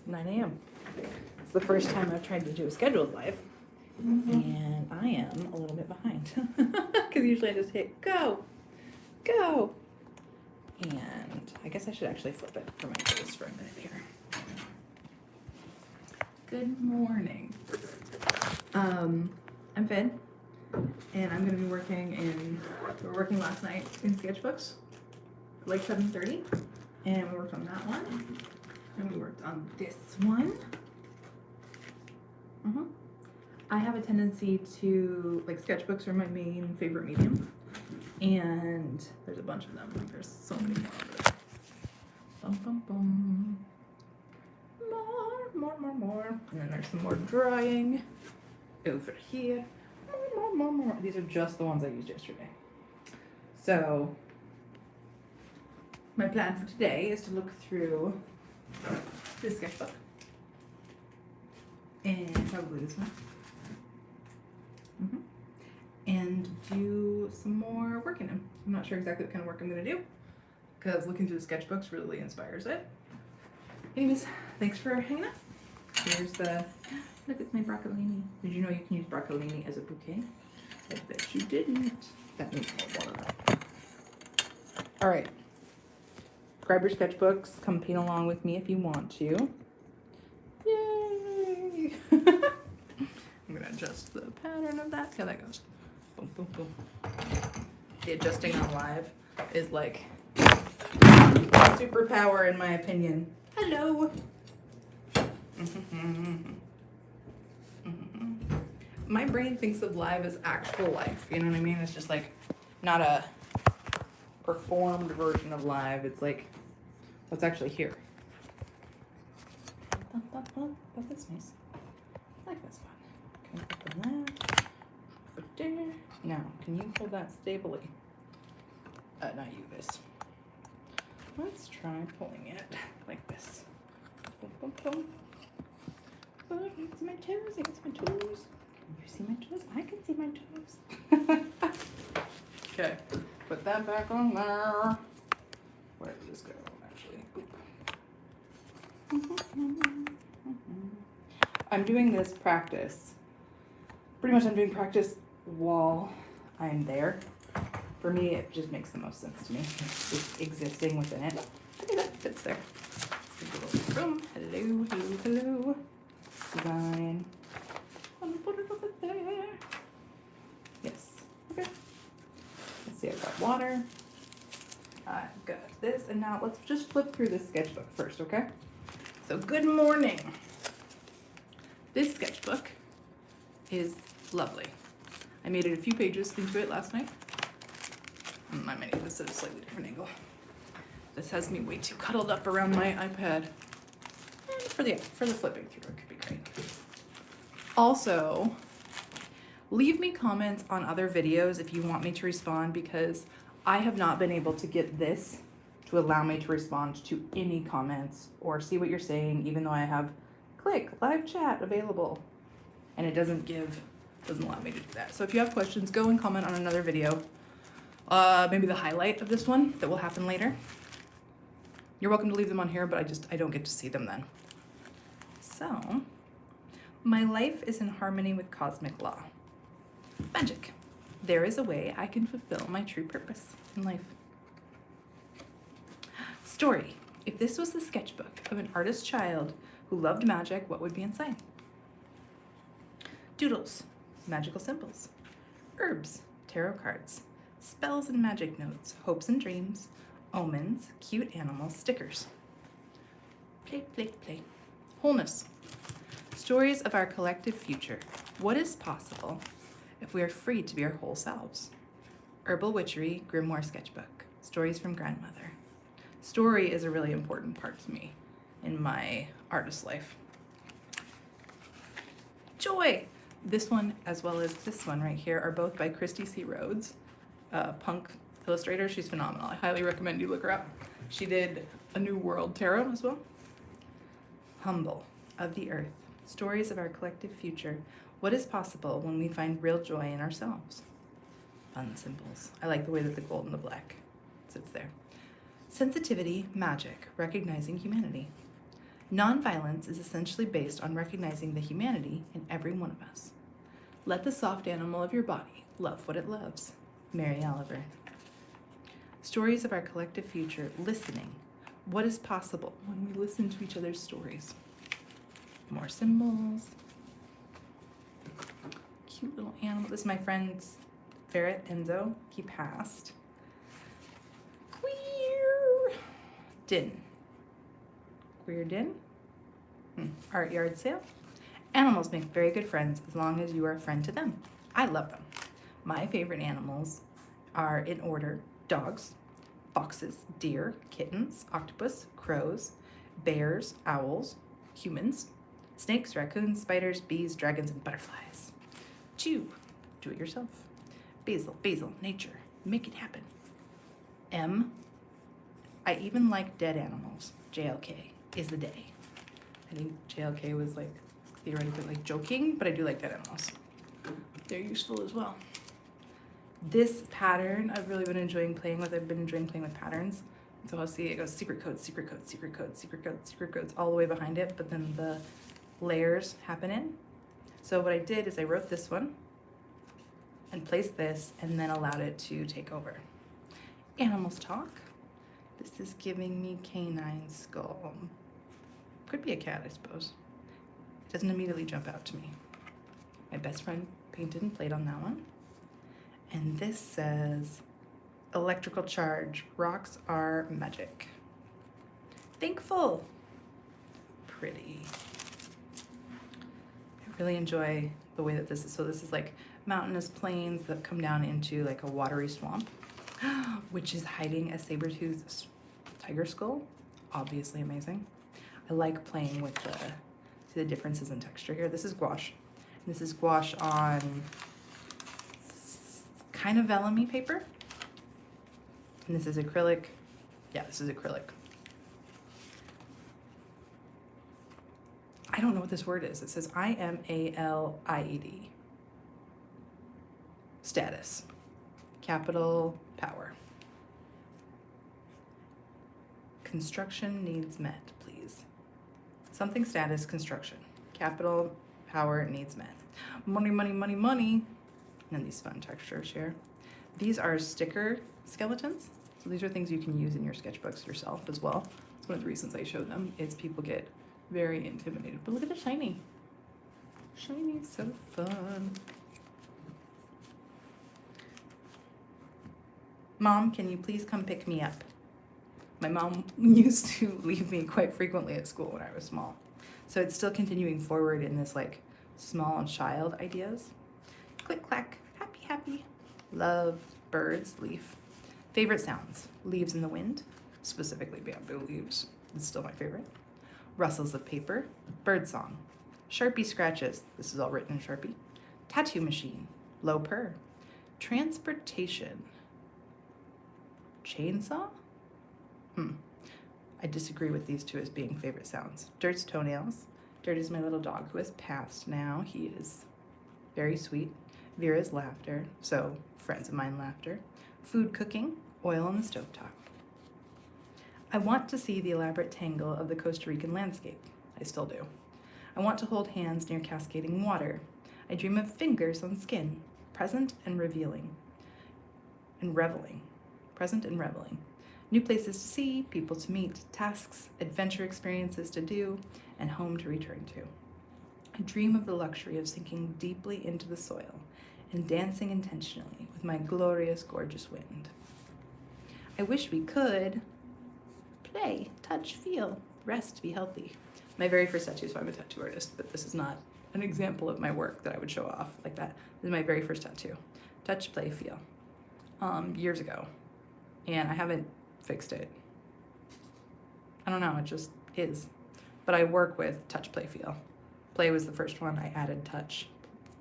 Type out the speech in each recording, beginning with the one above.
9 a.m. It's the first time I've tried to do a scheduled live, and I am a little bit behind because usually I just hit go, go, and I guess I should actually flip it for my face for a minute here. Good morning. I'm Finn, and I'm going to be working we were working last night in Sketchbooks, like 7:30, and we worked on that one, and we worked on this one. I have a tendency to, like, sketchbooks are my main favorite medium, and there's a bunch of them. There's so many more over there. Bum, bum, bum. More. And then there's some more drawing over here. More. These are just the ones I used yesterday. So my plan for today is to look through this sketchbook and probably this one, and do some more work in them. I'm not sure exactly what kind of work I'm going to do because looking through the sketchbooks really inspires it. Anyways, thanks for hanging out. Here's the, look, it's my broccolini. Did you know you can use broccolini as a bouquet? I bet you didn't. That needs more water. All right. Grab your sketchbooks. Come paint along with me if you want to. Yay! I'm gonna adjust the pattern of that. See how that goes. Boom, boom, boom. The adjusting on live is like a superpower in my opinion. Hello. My brain thinks of live as actual life. You know what I mean? It's just like not a performed version of live. It's like what's actually here. That's nice. I like this one. Can I open that? Put there. Now, can you hold that stably? Not you, this. Let's try pulling it like this. Boom, boom, boom. Oh, I can see my toes. Can you see my toes? I can see my toes. Okay, put that back on there. Where did this go, actually? I'm doing this practice. Pretty much I'm doing practice while I'm there. For me, it just makes the most sense to me. It's just existing within it. Okay, that fits there. Room. Hello. Design. Put it over there. Yes. Okay. Let's see, I've got water. I've got this. And now let's just flip through this sketchbook first, okay? So good morning. This sketchbook is lovely. I made it a few pages into it last night. I might need this at a slightly different angle. This has me way too cuddled up around my iPad. And for the flipping through, it could be great. Also, leave me comments on other videos if you want me to respond, because I have not been able to get this to allow me to respond to any comments or see what you're saying, even though I have click live chat available, and it doesn't allow me to do that. So if you have questions, go and comment on another video. Maybe the highlight of this one that will happen later. You're welcome to leave them on here, but I don't get to see them then. So, my life is in harmony with cosmic law. Magic. There is a way I can fulfill my true purpose in life. Story. If this was the sketchbook of an artist child who loved magic, what would be inside? Doodles. Magical symbols. Herbs. Tarot cards. Spells and magic notes. Hopes and dreams. Omens. Cute animals. Stickers. Play. Wholeness. Stories of our collective future. What is possible if we are free to be our whole selves? Herbal witchery. Grimoire sketchbook. Stories from grandmother. Story is a really important part to me in my artist life. Joy. This one, as well as this one right here, are both by Christy C. Rhodes, punk illustrator. She's phenomenal. I highly recommend you look her up. She did a New World Tarot as well. Humble. Of the Earth. Stories of our collective future. What is possible when we find real joy in ourselves? Fun symbols. I like the way that the gold and the black sits there. Sensitivity, magic, recognizing humanity. Nonviolence is essentially based on recognizing the humanity in every one of us. Let the soft animal of your body love what it loves. Mary Oliver. Stories of our collective future, listening. What is possible when we listen to each other's stories? More symbols. Cute little animal. This is my friend's ferret, Enzo. He passed. Queer. Din. Queer din. Art yard sale. Animals make very good friends as long as you are a friend to them. I love them. My favorite animals are, in order, dogs, foxes, deer, kittens, octopus, crows, bears, owls, humans, snakes, raccoons, spiders, bees, dragons, and butterflies. Chew. Do it yourself. Basil, nature. Make it happen. M. I even like dead animals. JLK is the day. I think JLK was like theoretically like joking, but I do like dead animals. They're useful as well. This pattern I've really been enjoying playing with. I've been enjoying playing with patterns. So I'll see it goes secret codes, secret codes, secret codes, secret codes, secret codes all the way behind it, but then the layers happen in. So what I did is I wrote this one and placed this and then allowed it to take over. Animals talk. This is giving me canine skull. Could be a cat, I suppose. It doesn't immediately jump out to me. My best friend painted and played on that one. And this says, electrical charge, rocks are magic. Thankful. Pretty. I really enjoy the way that this is. So this is like mountainous plains that come down into like a watery swamp, which is hiding a saber-toothed tiger skull. Obviously amazing. I like playing with the differences in texture here. This is gouache. This is gouache on kind of vellum-y paper. And this is acrylic. Yeah, this is acrylic. I don't know what this word is. It says IMALIED. Status. Capital power. Construction needs met, please. Something status construction. Capital power needs met. Money, money, money, money. And then these fun textures here. These are sticker skeletons. So these are things you can use in your sketchbooks yourself as well. It's one of the reasons I show them is people get very intimidated. But look at the shiny. Shiny is so fun. Mom, can you please come pick me up? My mom used to leave me quite frequently at school when I was small. So it's still continuing forward in this like small child ideas. Click, clack, happy, happy. Love, birds, leaf. Favorite sounds, leaves in the wind, specifically bamboo leaves. It's still my favorite. Rustles of paper, bird song. Sharpie scratches, this is all written in Sharpie. Tattoo machine, low purr. Transportation. Chainsaw? I disagree with these two as being favorite sounds. Dirt's toenails. Dirt is my little dog who has passed now. He is very sweet. Vera's laughter. So, friends of mine laughter. Food cooking. Oil on the stovetop. I want to see the elaborate tangle of the Costa Rican landscape. I still do. I want to hold hands near cascading water. I dream of fingers on skin. Present and revealing. And reveling. Present and reveling. New places to see, people to meet, tasks, adventure experiences to do, and home to return to. I dream of the luxury of sinking deeply into the soil and dancing intentionally with my glorious, gorgeous wind. I wish we could play, touch, feel, rest, be healthy. My very first tattoo, so I'm a tattoo artist, but this is not an example of my work that I would show off like that. This is my very first tattoo. Touch, play, feel. Years ago. And I haven't fixed it. I don't know, it just is. But I work with touch, play, feel. Play was the first one. I added touch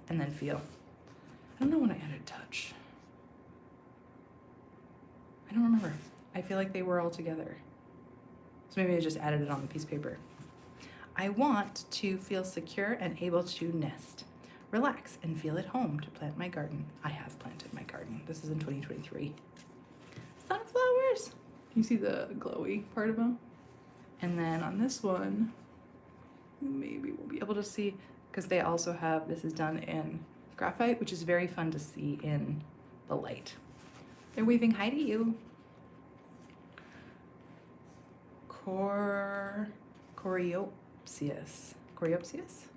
and then feel. I don't know when I added touch. I don't remember. I feel like they were all together. So maybe I just added it on the piece of paper. I want to feel secure and able to nest. Relax and feel at home to plant my garden. I have planted my garden. This is in 2023. Sunflowers. You see the glowy part of them? And then on this one, maybe we'll be able to see, because they also have, this is done in graphite, which is very fun to see in the light. They're waving hi to you. Coreopsius. Coreopsius?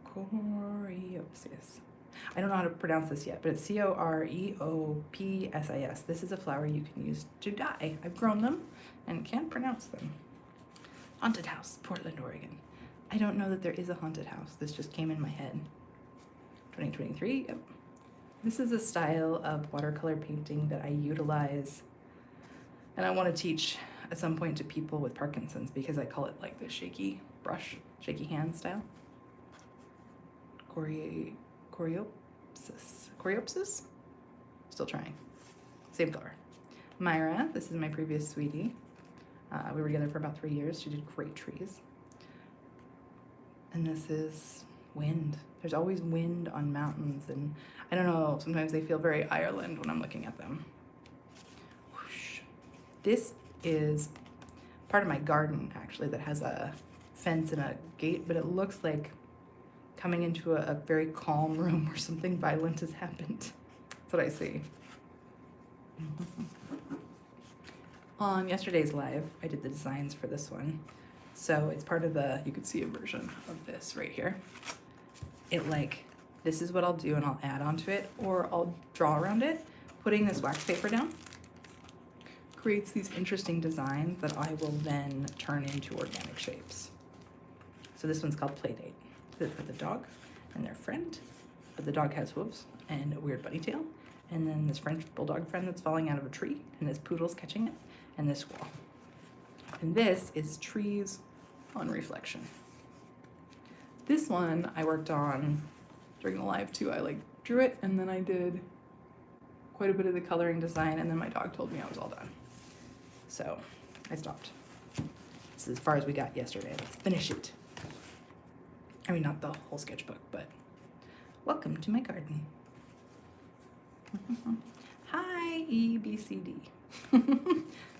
Coreopsius. I don't know how to pronounce this yet, but it's Coreopsis. This is a flower you can use to dye. I've grown them and can't pronounce them. Haunted house, Portland, Oregon. I don't know that there is a haunted house. This just came in my head. 2023, yep. This is a style of watercolor painting that I utilize and I want to teach at some point to people with Parkinson's, because I call it like the shaky brush, shaky hand style. Coreopsis? Still trying. Same flower. Myra, this is my previous sweetie. We were together for about 3 years. She did great trees. And this is wind. There's always wind on mountains, and I don't know, sometimes they feel very Ireland when I'm looking at them. Whoosh. This is part of my garden, actually, that has a fence and a gate, but it looks like coming into a very calm room where something violent has happened. That's what I see. On yesterday's live, I did the designs for this one. So it's part of the, you could see a version of this right here. This is what I'll do, and I'll add onto it, or I'll draw around it. Putting this wax paper down creates these interesting designs that I will then turn into organic shapes. So this one's called Playdate. This is with the dog and their friend, but the dog has hooves and a weird bunny tail, and then this French bulldog friend that's falling out of a tree, and this poodle's catching it, and this squirrel. And this is trees on reflection. This one I worked on during the live too. I drew it, and then I did quite a bit of the coloring design, and then my dog told me I was all done. So I stopped. This is as far as we got yesterday. Let's finish it. I mean, not the whole sketchbook, but welcome to my garden. Hi, EBCD.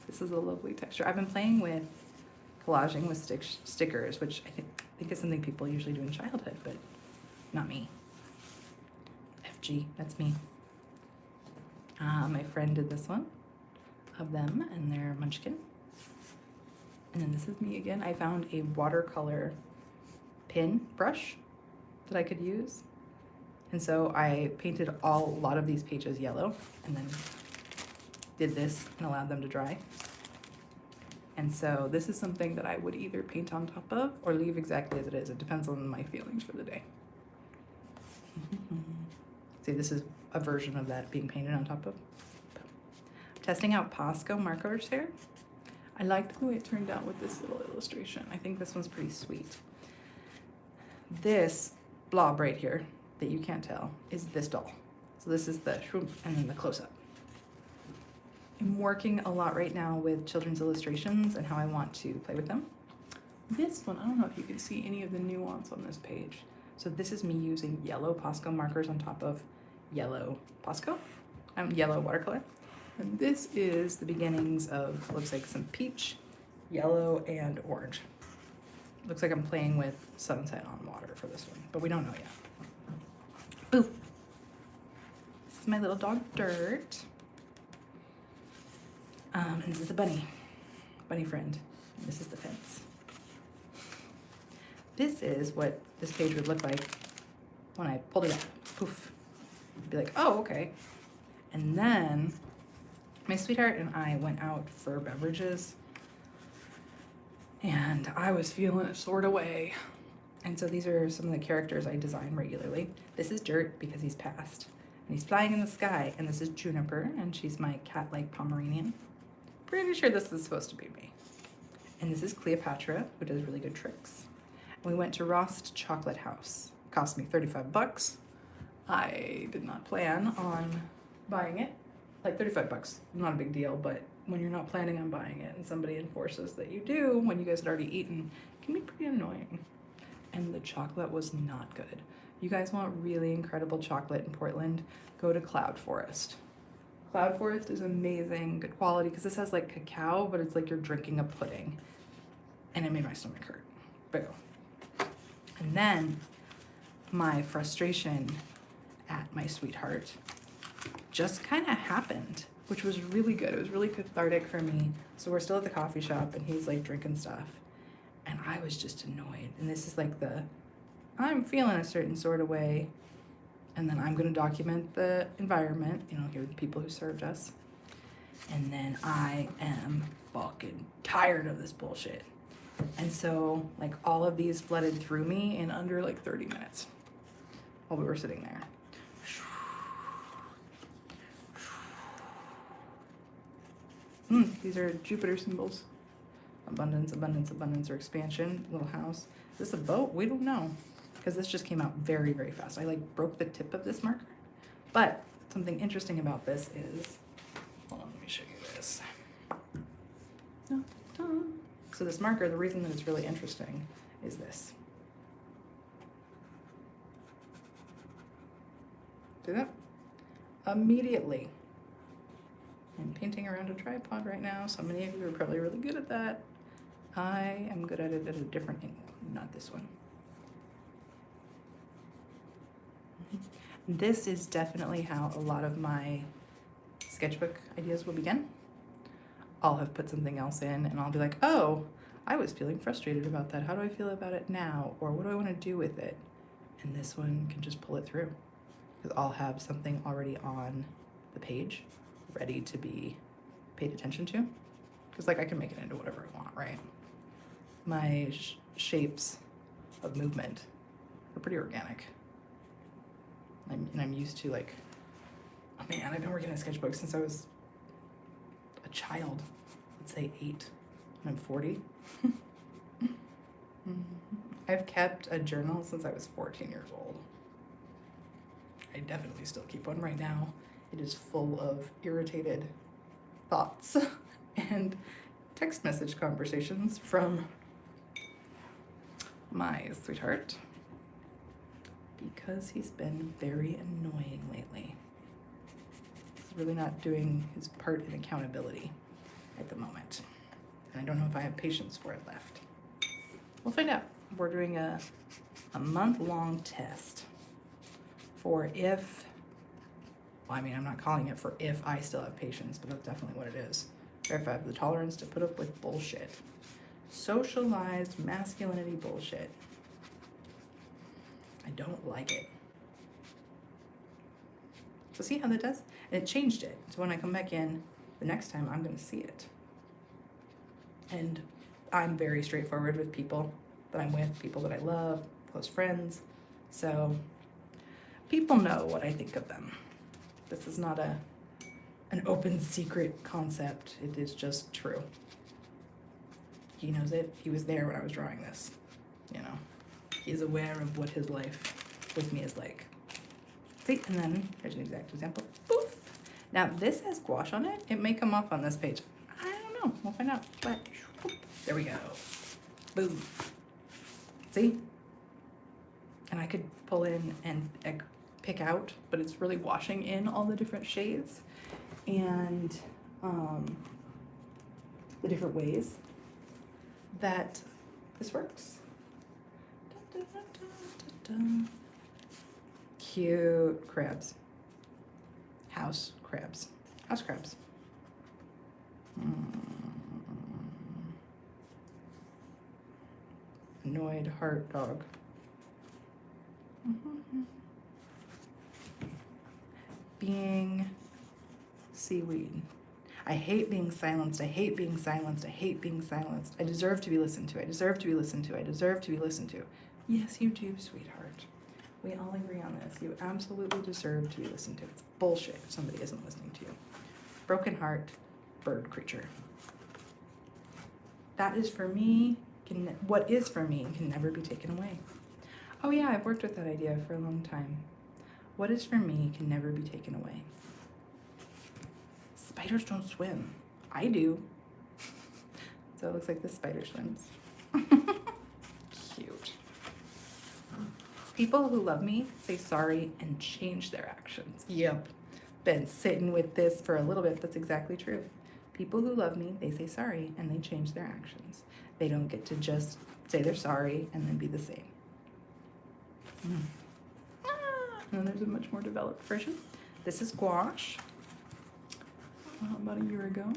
This is a lovely texture. I've been playing with collaging with stickers, which I think is something people usually do in childhood, but not me. FG, that's me. My friend did this one of them and their munchkin. And then this is me again. I found a watercolor pin brush that I could use. And so I painted a lot of these pages yellow, and then did this and allowed them to dry. And so this is something that I would either paint on top of or leave exactly as it is. It depends on my feelings for the day. See, this is a version of that being painted on top of. Testing out Posco markers here. I liked the way it turned out with this little illustration. I think this one's pretty sweet. This blob right here that you can't tell is this doll. So this is the shroom and then the close-up. I'm working a lot right now with children's illustrations and how I want to play with them. This one, I don't know if you can see any of the nuance on this page. So this is me using yellow Posco markers on top of yellow Posco, yellow watercolor. And this is the beginnings of, looks like some peach, yellow, and orange. Looks like I'm playing with sunset on water for this one, but we don't know yet. Boo! This is my little dog, Dirt. And this is the bunny friend. And this is the fence. This is what this page would look like when I pulled it up. Poof. I'd be like, oh, okay. And then my sweetheart and I went out for beverages, and I was feeling a sort of way. And so these are some of the characters I design regularly. This is Dirt because he's passed, and he's flying in the sky. And this is Juniper, and she's my cat-like Pomeranian. Pretty sure this is supposed to be me. And this is Cleopatra, who does really good tricks. And we went to Rost Chocolate House. It cost me $35. I did not plan on buying it. Like $35, not a big deal, but when you're not planning on buying it and somebody enforces that you do when you guys had already eaten, it can be pretty annoying. And the chocolate was not good. You guys want really incredible chocolate in Portland, go to Cloud Forest. Cloud Forest is amazing, good quality, because this has like cacao, but it's like you're drinking a pudding. And it made my stomach hurt. Boo. And then my frustration at my sweetheart just kind of happened, which was really good. It was really cathartic for me. So we're still at the coffee shop and he's like drinking stuff. And I was just annoyed. And this is like I'm feeling a certain sort of way. And then I'm going to document the environment, here are the people who served us. And then I am fucking tired of this bullshit. And so, like, all of these flooded through me in under, like, 30 minutes while we were sitting there. These are Jupiter symbols. Abundance, abundance, abundance, or expansion. Little house. Is this a boat? We don't know. Because this just came out very, very fast. I, like, broke the tip of this marker. But something interesting about this is... Hold on, let me show you this. So this marker, the reason that it's really interesting is this. See that? Immediately. I'm painting around a tripod right now. So many of you are probably really good at that. I am good at it at a different angle, not this one. This is definitely how a lot of my sketchbook ideas will begin. I'll have put something else in and I'll be like, oh, I was feeling frustrated about that. How do I feel about it now? Or what do I want to do with it? And this one can just pull it through because I'll have something already on the page ready to be paid attention to. Because like I can make it into whatever I want, right? My shapes of movement are pretty organic. I'm used to like, oh man, I've been working in sketchbook since I was a child. Let's say 8, and I'm 40. I've kept a journal since I was 14 years old. I definitely still keep one right now. It is full of irritated thoughts and text message conversations from my sweetheart because he's been very annoying lately. He's really not doing his part in accountability at the moment. And I don't know if I have patience for it left. We'll find out. We're doing a month-long test for if, well, I mean, I'm not calling it for if I still have patience, but that's definitely what it is. Or if I have the tolerance to put up with bullshit. Socialized masculinity bullshit. I don't like it. So see how that does? And it changed it. So when I come back in the next time, I'm going to see it. And I'm very straightforward with people that I'm with, people that I love, close friends. So people know what I think of them. This is not an open secret concept. It is just true. He knows it. He was there when I was drawing this. He's aware of what his life with me is like. See, and then here's an exact example. Poof. Now this has gouache on it. It may come off on this page. I don't know. We'll find out. But there we go. Boom. See? And I could pull in and pick out, but it's really washing in all the different shades and the different ways that this works. Cute crabs. House crabs. House crabs. Annoyed heart dog. Being seaweed. I hate being silenced. I hate being silenced. I hate being silenced. I deserve to be listened to. I deserve to be listened to. I deserve to be listened to. Yes, you do, sweetheart. We all agree on this. You absolutely deserve to be listened to. It's bullshit if somebody isn't listening to you. Broken heart, bird creature. That is for me, what is for me can never be taken away. Oh yeah, I've worked with that idea for a long time. What is for me can never be taken away. Spiders don't swim. I do. So it looks like this spider swims. Cute. People who love me say sorry and change their actions. Yep. Been sitting with this for a little bit. That's exactly true. People who love me, they say sorry and they change their actions. They don't get to just say they're sorry, and then be the same. And there's a much more developed version. This is Gouache. About a year ago.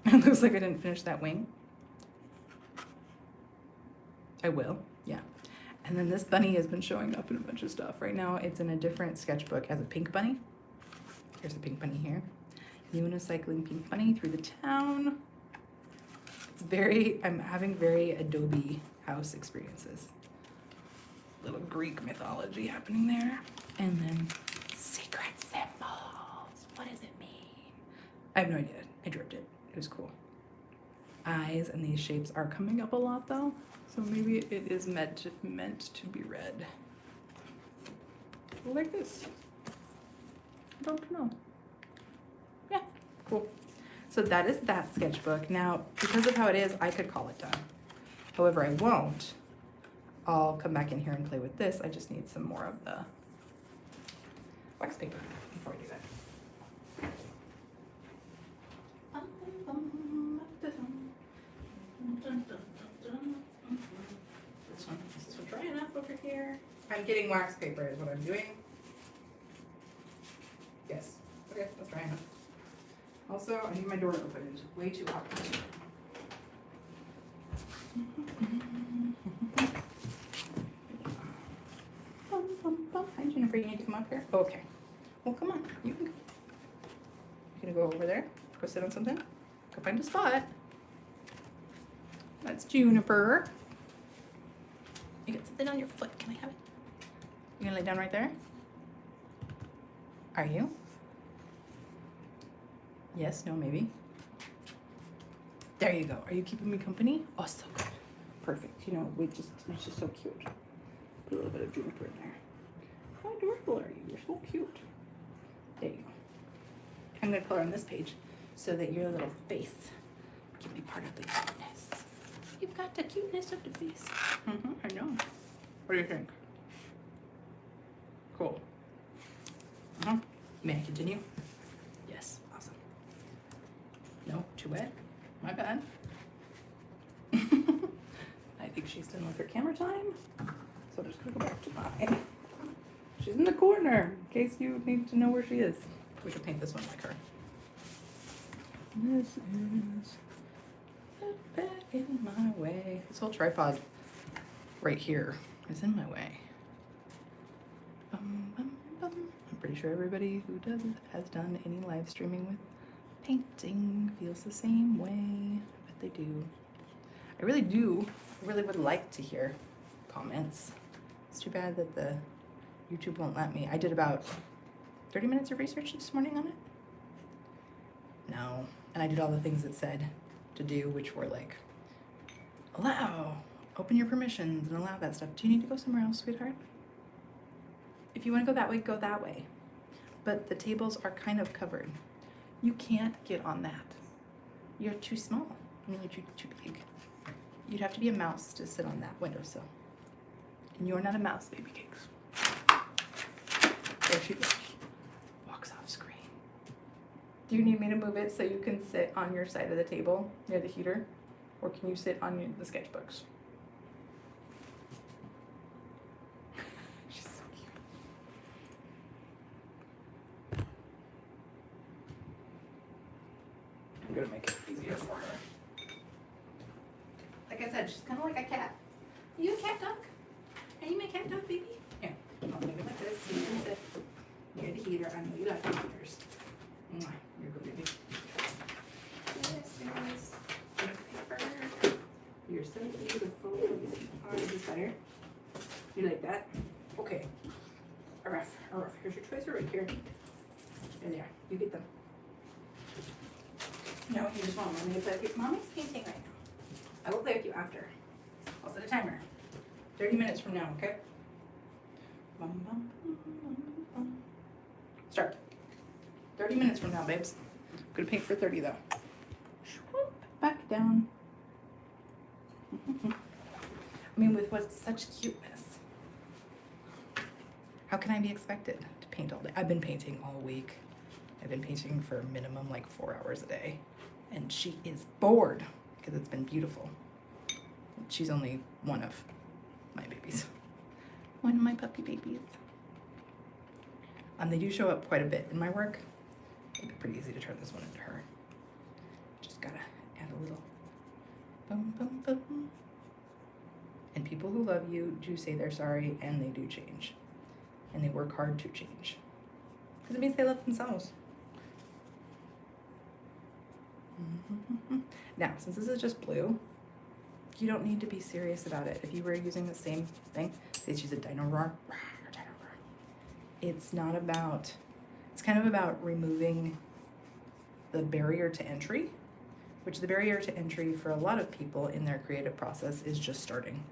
It looks like I didn't finish that wing. I will, yeah. And then this bunny has been showing up in a bunch of stuff. Right now it's in a different sketchbook as a pink bunny. Here's the pink bunny here. Unicycling pink bunny through the town. It's I'm having very Adobe house experiences. Little Greek mythology happening there. And then secret symbols. What does it mean? I have no idea. I dripped it. It was cool. Eyes and these shapes are coming up a lot though. So maybe it is meant to be read. Like this. I don't know. Yeah, cool. So that is that sketchbook. Now, because of how it is, I could call it done. However, I won't. I'll come back in here and play with this. I just need some more of the wax paper before I do that. This is for drying up over here. I'm getting wax paper is what I'm doing. Yes. Okay, that's drying up. Also, I need my door open. It's way too hot. Hi, Jennifer. You need to come up here? Okay. Well, come on. You can go. You're going to go over there. Go sit on something. Go find a spot. That's Juniper. You got something on your foot. Can I have it? You going to lay down right there? Are you? Yes, no, maybe. There you go. Are you keeping me company? Oh, so good. Perfect. You know, it's just so cute. Put a little bit of Juniper in there. How adorable are you? You're so cute. There you go. I'm going to color on this page so that your little face can be part of the cuteness. You've got the cuteness of the face. I know. What do you think? Cool. May I continue? Yes. Awesome. No, too wet. My bad. I think she's done with her camera time. So I'm just going to go back to mine. She's in the corner, in case you need to know where she is. We can paint this one like her. This is a bit in my way. This whole tripod right here is in my way. I'm pretty sure everybody who has done any live streaming with painting feels the same way. I bet they do. I really do. I really would like to hear comments. It's too bad that the YouTube won't let me. I did about 30 minutes of research this morning on it. No. And I did all the things it said to do, which were like, allow, open your permissions, and allow that stuff. Do you need to go somewhere else, sweetheart? If you want to go that way, go that way. But the tables are kind of covered. You can't get on that. You're too small. I mean, you're too big. You'd have to be a mouse to sit on that windowsill. And you're not a mouse, baby cakes. There she goes. Walks off screen. Do you need me to move it so you can sit on your side of the table near the heater? Or can you sit on the sketchbooks? She's so cute. I'm gonna make it easier for her. Like I said, she's kind of like a cat. Are you a cat duck? Are you my cat duck, baby? Here, I'll make it like this so you can sit near the heater. I know you like the heaters. Mwah. You're good, baby. This is paper. You're so beautiful. Oh, this is better. You like that? Okay. A rough. Here's your choice right here. There. You get them. No, you just want mommy to play with you. Mommy's painting right now. I will play with you after. I'll set a timer. 30 minutes from now, okay? Start. 30 minutes from now, babes. I'm gonna paint for 30 though. Swoop, back down. I mean, with what's such cuteness, how can I be expected to paint all day? I've been painting all week. I've been painting for minimum like 4 hours a day. And she is bored because it's been beautiful. She's only one of my babies. One of my puppy babies. They do show up quite a bit in my work. It'd be pretty easy to turn this one into her. Just gotta add a little boom, boom, boom. And people who love you do say they're sorry, and they do change. And they work hard to change. Because it means they love themselves. Now, since this is just blue, you don't need to be serious about it. If you were using the same thing, say she's a dino roar, it's not about, it's kind of about removing the barrier to entry, which the barrier to entry for a lot of people in their creative process is just starting.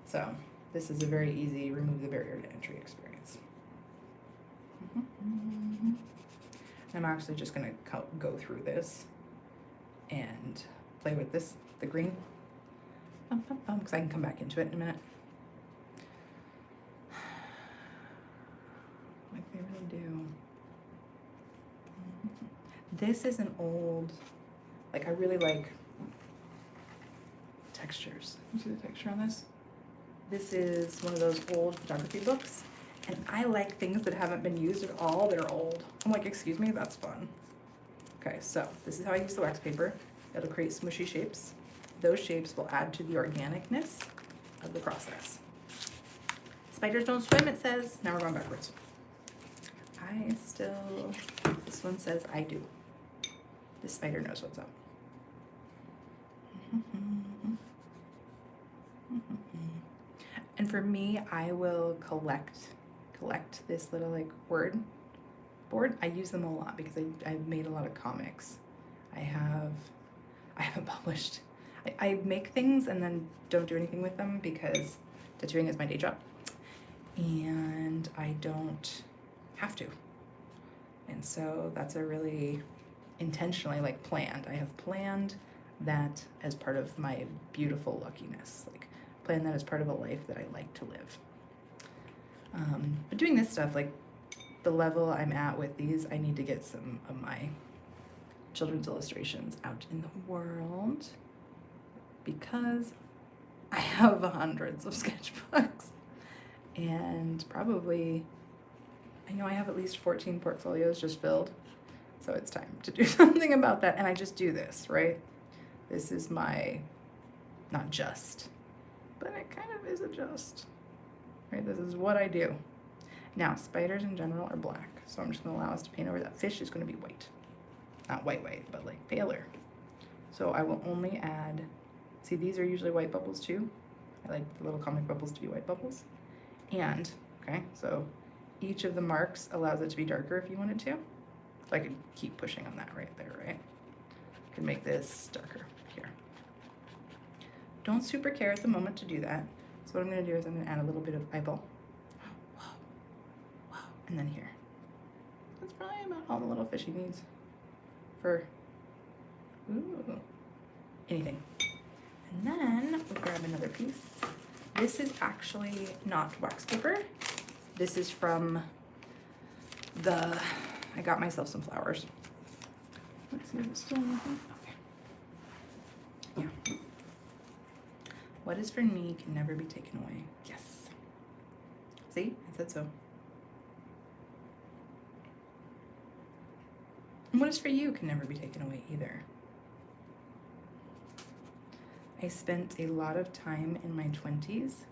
So this is a very easy remove the barrier to entry experience. I'm actually just gonna go through this and play with this, the green, because I can come back into it in a minute. Like they really do. This is an old, like I really like textures. You see the texture on this? This is one of those old photography books, and I like things that haven't been used at all that are old. I'm like, excuse me, that's fun. Okay, so this is how I use the wax paper. It'll create smushy shapes. Those shapes will add to the organicness of the process. Spiders don't swim, it says. Now we're going backwards. This one says I do. This spider knows what's up. And for me, I will collect this little like word board. I use them a lot because I've made a lot of comics. I haven't published. I make things and then don't do anything with them because tattooing is my day job. And I don't have to. And so that's a really intentionally like planned. I have planned that as part of my beautiful luckiness. Like plan that as part of a life that I like to live. But doing this stuff, like the level I'm at with these, I need to get some of my children's illustrations out in the world because I have hundreds of sketchbooks and probably, I know I have at least 14 portfolios just filled. So it's time to do something about that. And I just do this, right? This is my, not just, but it kind of is a just, right? This is what I do. Now, spiders in general are black. So I'm just gonna allow us to paint over that. Fish is gonna be white. Not white, but like paler. So I will only add, see these are usually white bubbles too. I like the little comic bubbles to be white bubbles. And, okay, so each of the marks allows it to be darker if you wanted to. So I can keep pushing on that right there, right? I can make this darker here. Don't super care at the moment to do that. So what I'm gonna do is I'm gonna add a little bit of eyeball. Wow. And then here. That's probably about all the little fish he needs for anything. And then we'll grab another piece. This is actually not wax paper. This is from I got myself some flowers. Let's see if it's still anything. Okay. Yeah. What is for me can never be taken away. Yes. See, I said so. And what is for you can never be taken away either. I spent a lot of time in my 20s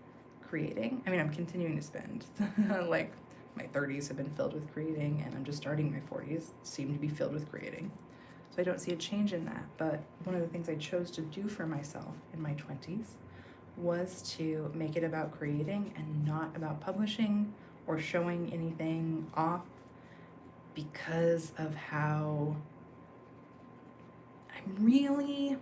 creating. I mean, I'm continuing to spend. Like, my 30s have been filled with creating, and I'm just starting my 40s, seem to be filled with creating. So I don't see a change in that. But one of the things I chose to do for myself in my 20s was to make it about creating and not about publishing or showing anything off, because of how I'm really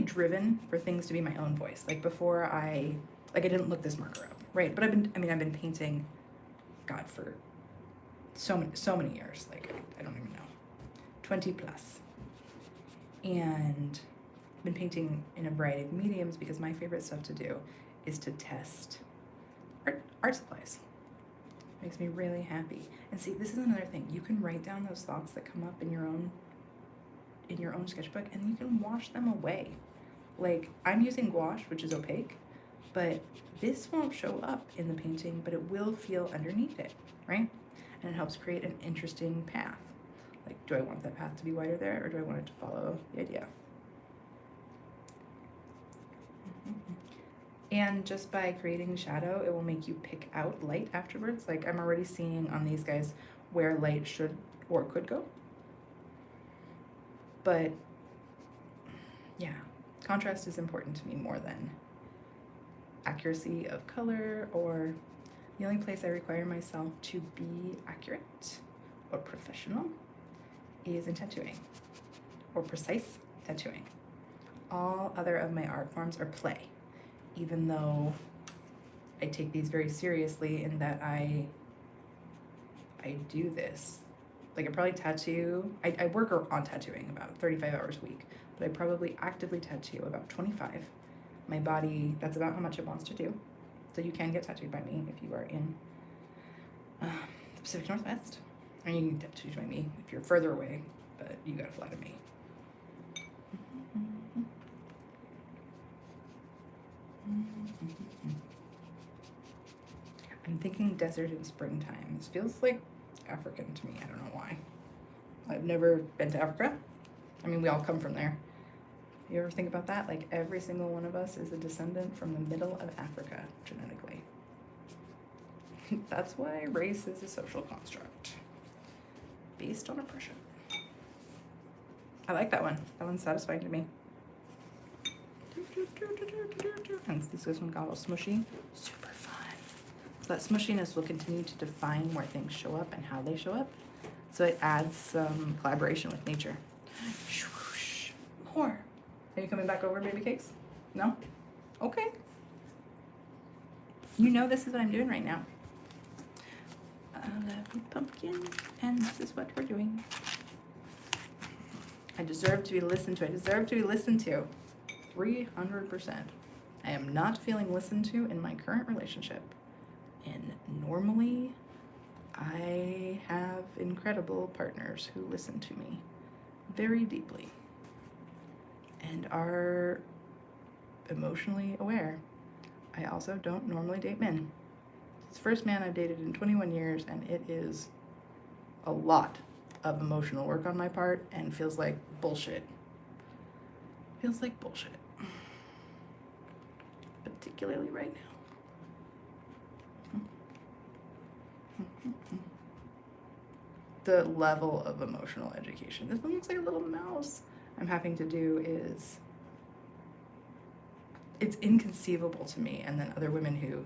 driven for things to be my own voice. Like before I didn't look this marker up, right? But I've been painting, God, for so many years. Like I don't even know, 20 plus. And I've been painting in a variety of mediums because my favorite stuff to do is to test art supplies. Makes me really happy. And see, this is another thing. You can write down those thoughts that come up in your own sketchbook, and you can wash them away. Like, I'm using gouache, which is opaque, but this won't show up in the painting, but it will feel underneath it, right? And it helps create an interesting path. Like, do I want that path to be wider there, or do I want it to follow the idea? And just by creating shadow, it will make you pick out light afterwards. Like, I'm already seeing on these guys where light should or could go. But yeah, contrast is important to me more than accuracy of color, or the only place I require myself to be accurate or professional is in tattooing, or precise tattooing. All other of my art forms are play, even though I take these very seriously in that I do this. Like, I probably tattoo, I work on tattooing about 35 hours a week, but I probably actively tattoo about 25. My body, that's about how much it wants to do. So you can get tattooed by me if you are in the Pacific Northwest. Or you can get tattooed by me if you're further away, but you gotta fly to me. I'm thinking desert in springtime. This feels like African to me. I don't know why. I've never been to Africa. I mean, we all come from there. You ever think about that? Like, every single one of us is a descendant from the middle of Africa, genetically. That's why race is a social construct based on oppression. I like that one. That one's satisfying to me. And this one got all smushy. Super fun. So that smushiness will continue to define where things show up and how they show up. So it adds some collaboration with nature. More. Are you coming back over, baby cakes? No? Okay. You know this is what I'm doing right now. I love you, pumpkin, and this is what we're doing. I deserve to be listened to. I deserve to be listened to. 300%. I am not feeling listened to in my current relationship. And normally, I have incredible partners who listen to me very deeply and are emotionally aware. I also don't normally date men. It's the first man I've dated in 21 years, and it is a lot of emotional work on my part and feels like bullshit. Feels like bullshit. Particularly right now. The level of emotional education. This one looks like a little mouse. I'm having to do is, it's inconceivable to me, and then other women who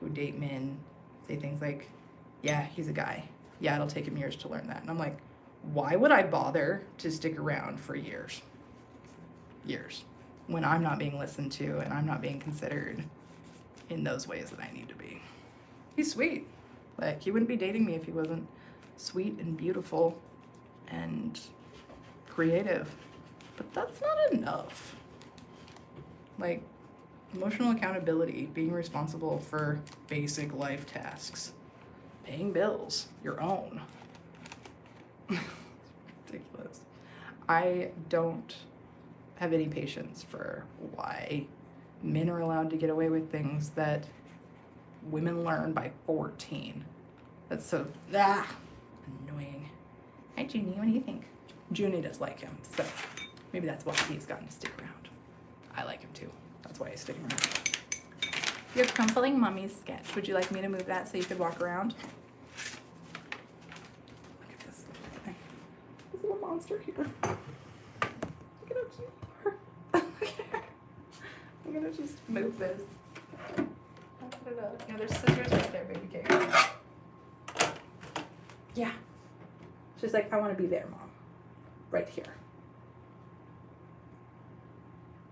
date men say things like, yeah, he's a guy. Yeah, it'll take him years to learn that. And I'm like, why would I bother to stick around for years? Years. When I'm not being listened to and I'm not being considered in those ways that I need to be. He's sweet. Like, he wouldn't be dating me if he wasn't sweet and beautiful and creative. But that's not enough. Like, emotional accountability, being responsible for basic life tasks, paying bills, your own. Ridiculous. I don't have any patience for why men are allowed to get away with things that women learn by 14. That's so annoying. Hi, Junie. What do you think? Junie does like him, so maybe that's why he's gotten to stick around. I like him too. That's why he's sticking around. You're crumpling Mommy's sketch. Would you like me to move that so you could walk around? Look at this little thing. This little monster here. Look at how cute you are. Look at her. I'm gonna just move this. I'll put it up. Yeah, there's scissors right there, baby cake. Yeah. She's like, I want to be there, Mom. Right here.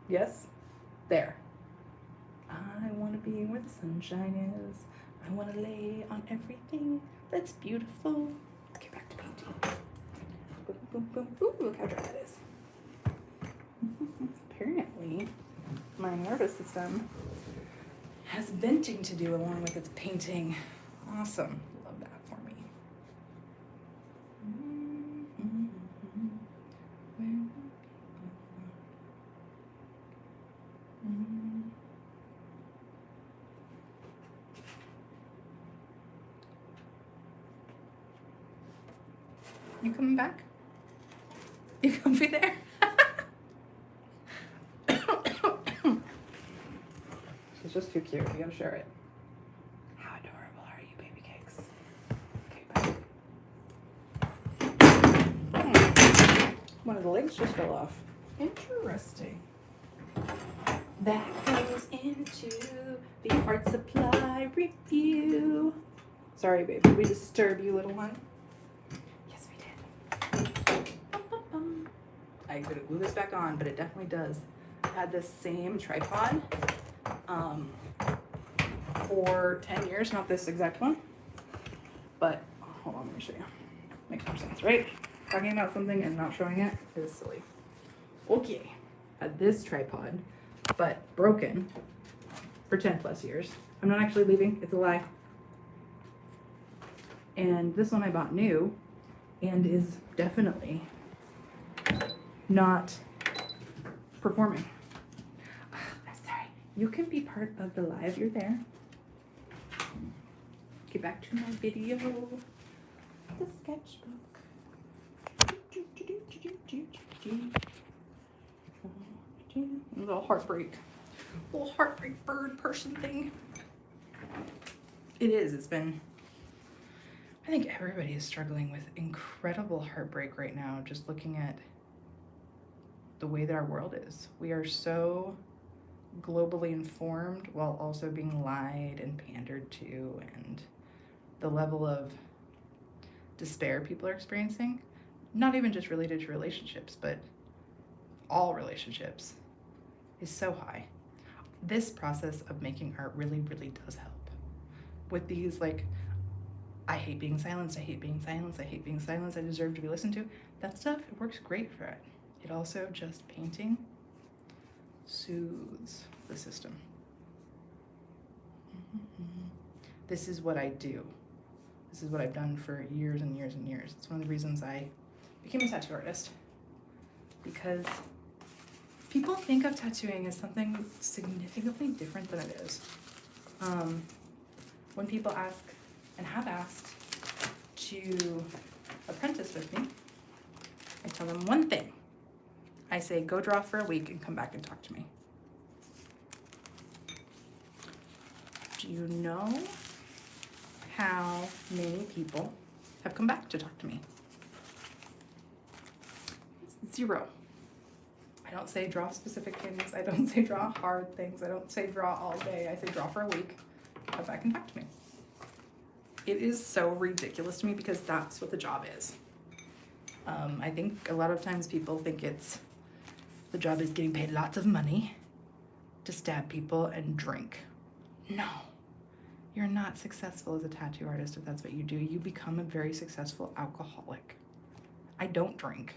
Yes? There. I want to be where the sunshine is. I want to lay on everything that's beautiful. Okay, back to painting. Boom, boom, boom. Ooh, look how dry that is. Apparently, my nervous system has venting to do along with its painting. Awesome. Love that for me. You coming back? You comfy there? She's just too cute. We gotta share it. How adorable are you, baby cakes? Okay, bye. One of the legs just fell off. Interesting. That goes into the art supply review. Sorry, babe. Did we disturb you, little one? Yes, we did. I could have glued this back on, but it definitely does. I had this same tripod for 10 years, not this exact one. But hold on, let me show you. Makes more sense, right? Talking about something and not showing it is silly. Okay. Had this tripod, but broken for 10 plus years. I'm not actually leaving, it's a lie. And this one I bought new and is definitely not performing. I'm sorry. You can be part of the live, you're there. Get back to my video. The sketchbook. A little heartbreak bird person thing. It is. It's been. I think everybody is struggling with incredible heartbreak right now. Just looking at the way that our world is, we are so globally informed while also being lied and pandered to, and the level of despair people are experiencing, not even just related to relationships, but all relationships, is so high. This process of making art really, really does help. With these, like, I hate being silenced, I hate being silenced, I hate being silenced, I deserve to be listened to, that stuff, it works great for it. It also, just painting, soothes the system. This is what I do. This is what I've done for years and years and years. It's one of the reasons I became a tattoo artist. Because people think of tattooing as something significantly different than it is. When people ask, and have asked, to apprentice with me, I tell them one thing. I say, go draw for a week and come back and talk to me. Do you know how many people have come back to talk to me? 0. I don't say draw specific things. I don't say draw hard things. I don't say draw all day. I say draw for a week. Come back and talk to me. It is so ridiculous to me because that's what the job is. I think a lot of times people think the job is getting paid lots of money to stab people and drink. No, you're not successful as a tattoo artist if that's what you do. You become a very successful alcoholic. I don't drink.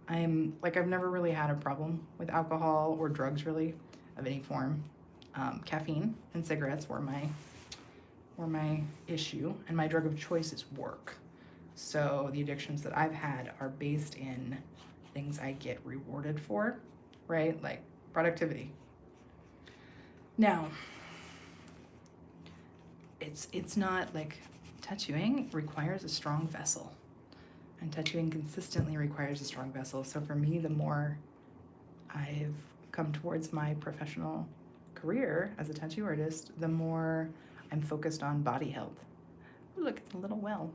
I've never really had a problem with alcohol or drugs really of any form. Caffeine and cigarettes were my issue, and my drug of choice is work. So the addictions that I've had are based in things I get rewarded for, right? Like productivity. Now, it's not like tattooing requires a strong vessel, and tattooing consistently requires a strong vessel. So for me, the more I've come towards my professional career as a tattoo artist, the more I'm focused on body health. Ooh, look, it's a little well.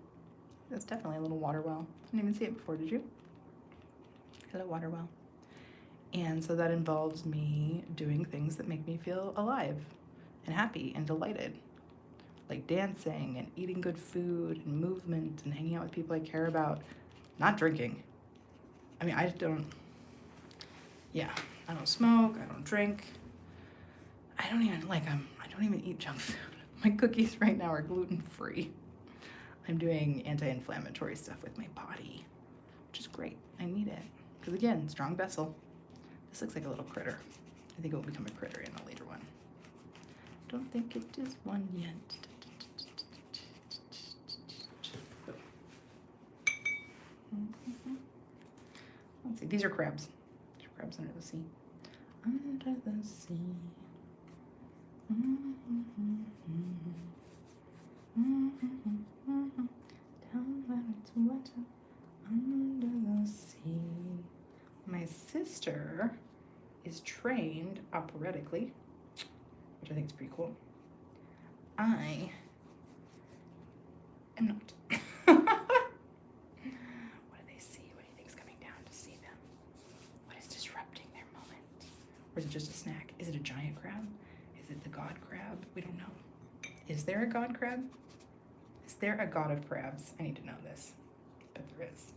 That's definitely a little water well. I didn't even see it before, did you? Hello, water well. And so that involves me doing things that make me feel alive and happy and delighted. Like dancing and eating good food and movement and hanging out with people I care about. Not drinking. I mean, I don't smoke, I don't drink. I don't even eat junk food. My cookies right now are gluten-free. I'm doing anti-inflammatory stuff with my body, which is great. I need it. Because again, strong vessel. This looks like a little critter. I think it will become a critter in a later one. Don't think it is one yet. Let's see, these are crabs. These are crabs under the sea. Under the sea. Down where it's wetter, under is trained operatically, which I think is pretty cool. I am not. What do they see? What do you think is coming down to see them? What is disrupting their moment? Or is it just a snack? Is it a giant crab? Is it the god crab? We don't know. Is there a god crab? Is there a god of crabs? I need to know this. But there is.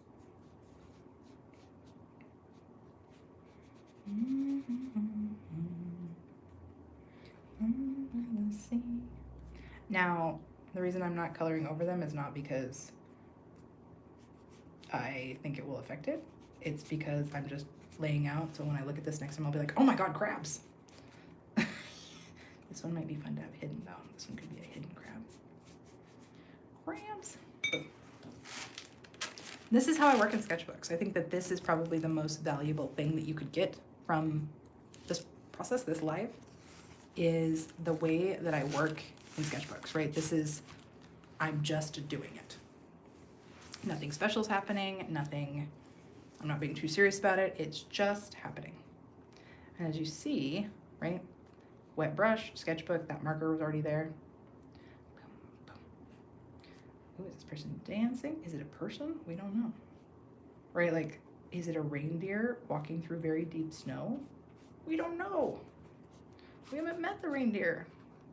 Now, the reason I'm not coloring over them is not because I think it will affect it. It's because I'm just laying out, so when I look at this next time, I'll be like, oh my god, crabs! This one might be fun to have hidden, though. This one could be a hidden crab. Crabs! This is how I work in sketchbooks. I think that this is probably the most valuable thing that you could get from this process, this live, is the way that I work in sketchbooks, right? This is, I'm just doing it. Nothing special is happening, nothing, I'm not being too serious about it, it's just happening. And as you see, right, wet brush, sketchbook, that marker was already there. Ooh, is this person dancing? Is it a person? We don't know. Right, like, is it a reindeer walking through very deep snow? We don't know. We haven't met the reindeer.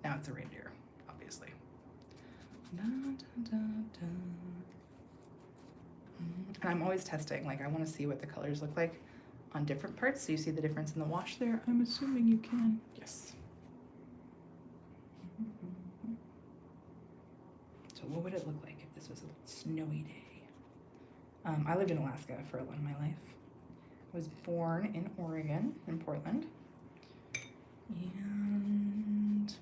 Now it's a reindeer, obviously. Da, da, da, da. And I'm always testing, like I want to see what the colors look like on different parts. So you see the difference in the wash there? I'm assuming you can. Yes. So what would it look like if this was a snowy day? I lived in Alaska for a lot of my life. I was born in Oregon, in Portland. And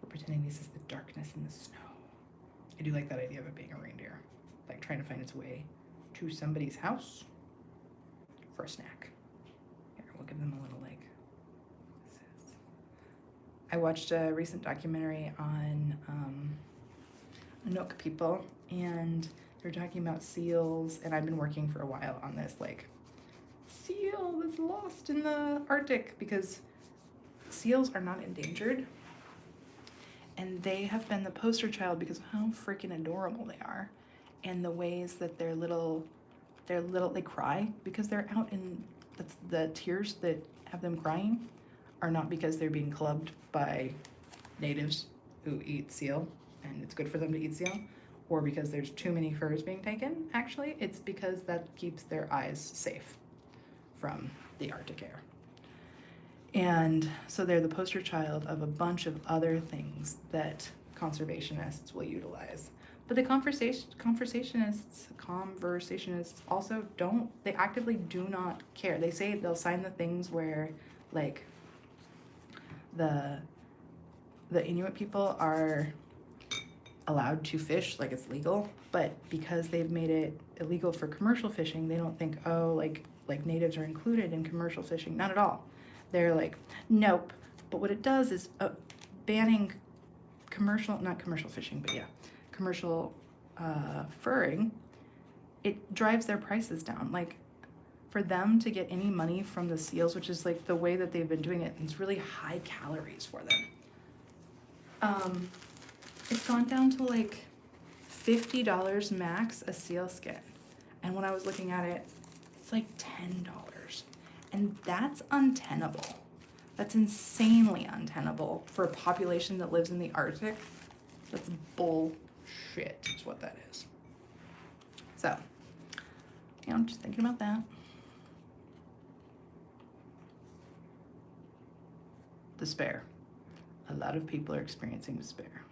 we're pretending this is the darkness and the snow. I do like that idea of it being a reindeer, like trying to find its way to somebody's house for a snack. Here, we'll give them a little like. I watched a recent documentary on Nook people, and they're talking about seals, and I've been working for a while on this, like, seal that's lost in the Arctic, because seals are not endangered, and they have been the poster child because of how freaking adorable they are, and the ways that they're little, they cry because they're out in, the tears that have them crying are not because they're being clubbed by natives who eat seal, and it's good for them to eat seal, or because there's too many furs being taken. Actually, it's because that keeps their eyes safe from the Arctic air. And so they're the poster child of a bunch of other things that conservationists will utilize. But the conversationists also don't, they actively do not care. They say they'll sign the things where, like, the Inuit people are allowed to fish, like it's legal, but because they've made it illegal for commercial fishing, they don't think, oh, like natives are included in commercial fishing. Not at all. They're like, nope. But what it does is banning not commercial fishing, but yeah, commercial furring, it drives their prices down. Like, for them to get any money from the seals, which is like the way that they've been doing it, it's really high calories for them. It's gone down to like $50 max a seal skin. And when I was looking at it, it's like $10. And that's untenable. That's insanely untenable for a population that lives in the Arctic. That's bullshit is what that is. So, I'm just thinking about that. Despair. A lot of people are experiencing despair.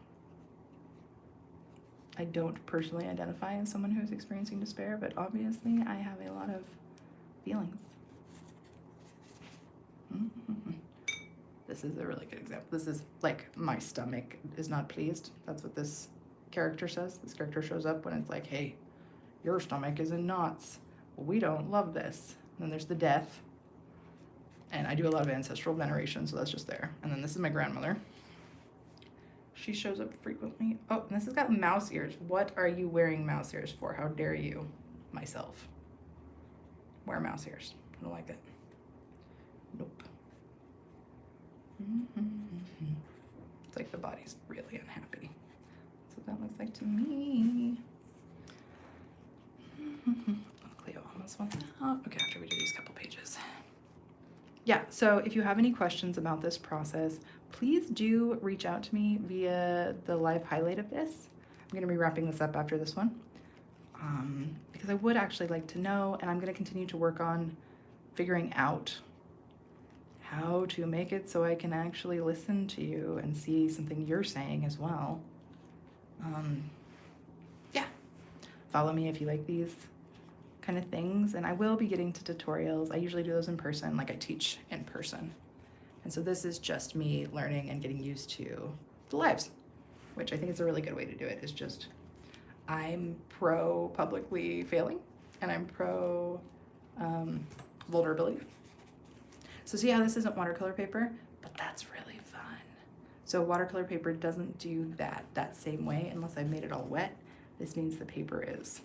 I don't personally identify as someone who's experiencing despair, but obviously I have a lot of feelings. Mm-hmm. This is a really good example. This is like, my stomach is not pleased. That's what this character says. This character shows up when it's like, hey, your stomach is in knots. We don't love this. And then there's the death. And I do a lot of ancestral veneration, so that's just there. And then this is my grandmother. She shows up frequently. Oh, and this has got mouse ears. What are you wearing mouse ears for? How dare you? Myself. wear mouse hairs. I don't like that. Nope. It's like the body's really unhappy. That's what that looks like to me. Cleo almost wants out. Okay, after we do these couple pages. Yeah, so if you have any questions about this process, please do reach out to me via the live highlight of this. I'm gonna be wrapping this up after this one. Because I would actually like to know, and I'm gonna continue to work on figuring out how to make it so I can actually listen to you and see something you're saying as well. Yeah, follow me if you like these kind of things, and I will be getting to tutorials. I usually do those in person, like I teach in person. And so this is just me learning and getting used to the lives, which I think is a really good way to do it, is just, I'm pro publicly failing and I'm pro vulnerability. So see how this isn't watercolor paper, but that's really fun. So watercolor paper doesn't do that same way unless I've made it all wet. This means the paper is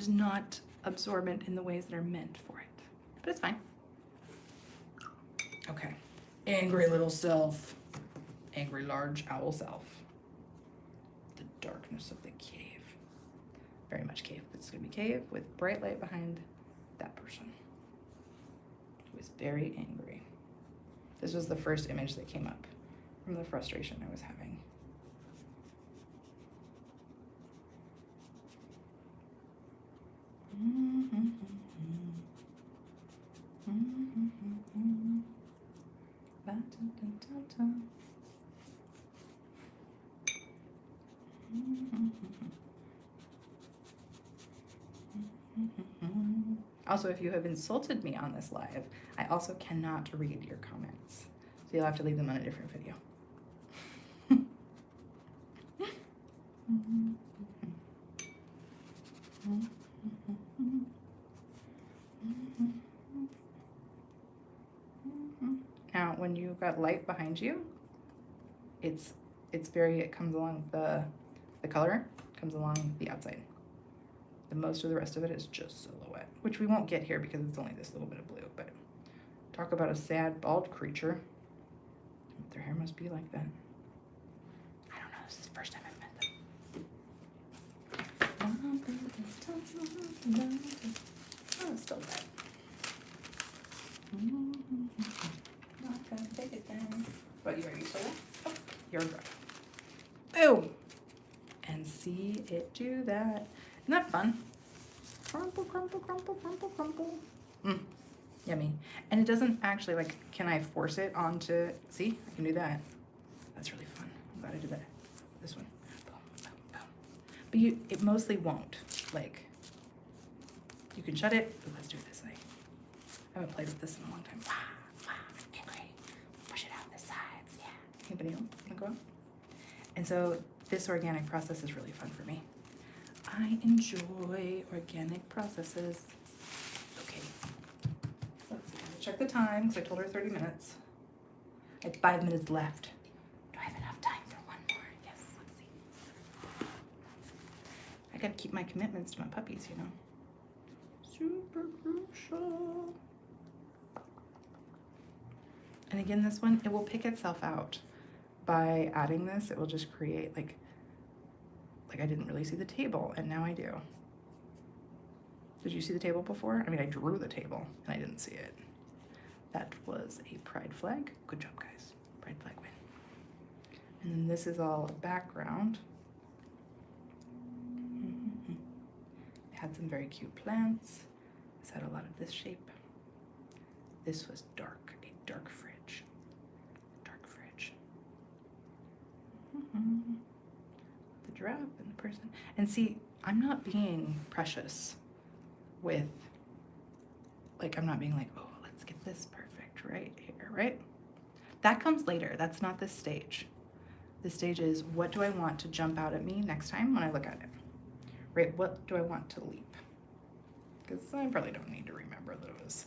not absorbent in the ways that are meant for it, but it's fine. Okay, angry little self, angry large owl self. The darkness of the cave. Very much cave, but it's gonna be cave with bright light behind that person who is very angry. This was the first image that came up from the frustration I was having. Also, if you have insulted me on this live, I also cannot read your comments. So you'll have to leave them on a different video. Now, when you've got light behind you, it comes along the color comes along the outside. The most of the rest of it is just silhouette, which we won't get here because it's only this little bit of blue, but talk about a sad, bald creature. Their hair must be like that. I don't know, this is the first time I've met them. Oh, it's still wet. Not gonna take it down. But are you still wet? Oh, you're dry. Boom! And see it do that. Isn't that fun? Crumple, crumple, crumple, crumple, crumple. Yummy. And it doesn't actually, like, can I force it onto, see? I can do that. That's really fun. I'm glad I did that. This one. Boom, boom, boom. But it mostly won't. Like, you can shut it, but let's do it this way. I haven't played with this in a long time. Wow, angry. Push it out the sides, yeah. Anybody else wanna go out? And so this organic process is really fun for me. I enjoy organic processes. Okay, let's see. I'm gonna check the time because I told her 30 minutes. I have 5 minutes left. Do I have enough time for one more? Yes, let's see. I gotta keep my commitments to my puppies, you know. Super crucial. And again, this one, it will pick itself out. By adding this, it will just create like I didn't really see the table, and now I do. Did you see the table before? I mean, I drew the table, and I didn't see it. That was a pride flag. Good job, guys. Pride flag win. And then this is all a background. It had some very cute plants. This had a lot of this shape. This was dark, a dark fridge. Dark fridge. The giraffe and the person. And see, I'm not being precious with, like, I'm not being like, oh, let's get this perfect right here, right? That comes later. That's not this stage. This stage is, what do I want to jump out at me next time when I look at it? Right? What do I want to leap? Because I probably don't need to remember that it was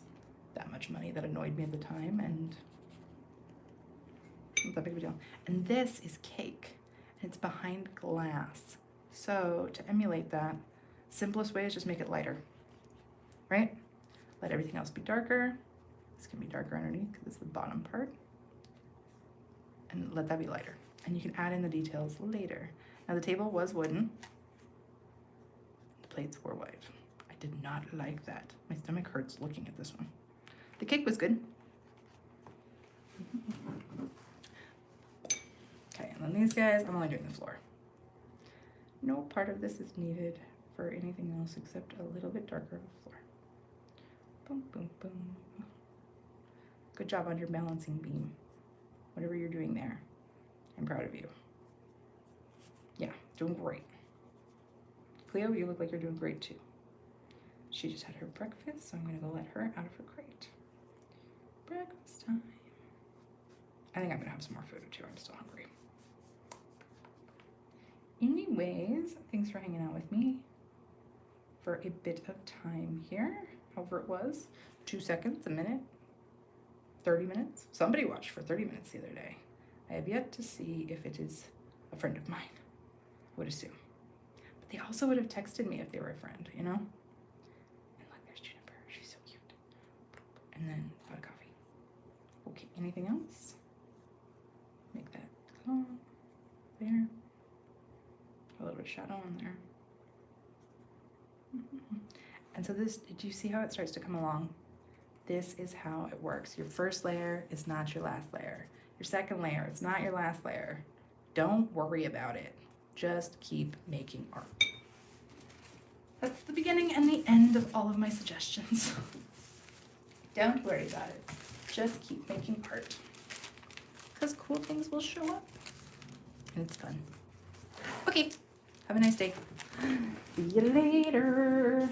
that much money that annoyed me at the time, and not that big of a deal. And this is cake, and it's behind glass. So to emulate that, simplest way is just make it lighter. right? Let everything else be darker. This can be darker underneath because it's the bottom part. And let that be lighter. And you can add in the details later. Now the table was wooden. The plates were white. I did not like that. My stomach hurts looking at this one. The cake was good. Okay, and then these guys, I'm only doing the floor. No part of this is needed for anything else except a little bit darker of a floor. Boom, boom, boom. Good job on your balancing beam. Whatever you're doing there. I'm proud of you. Yeah, doing great. Cleo, you look like you're doing great too. She just had her breakfast, so I'm gonna go let her out of her crate. Breakfast time. I think I'm gonna have some more food too. I'm still hungry. Anyways, thanks for hanging out with me for a bit of time here. However it was, 2 seconds, a minute, 30 minutes. Somebody watched for 30 minutes the other day. I have yet to see if it is a friend of mine, I would assume. But they also would have texted me if they were a friend, you know? And look, there's Juniper, she's so cute. And then got a coffee. Okay, anything else? Make that claw there. A little bit of shadow on there. And so this, do you see how it starts to come along? This is how it works. Your first layer is not your last layer. Your second layer, it's not your last layer. Don't worry about it. Just keep making art. That's the beginning and the end of all of my suggestions. Don't worry about it. Just keep making art. Because cool things will show up. And it's fun. Okay, have a nice day. See you later.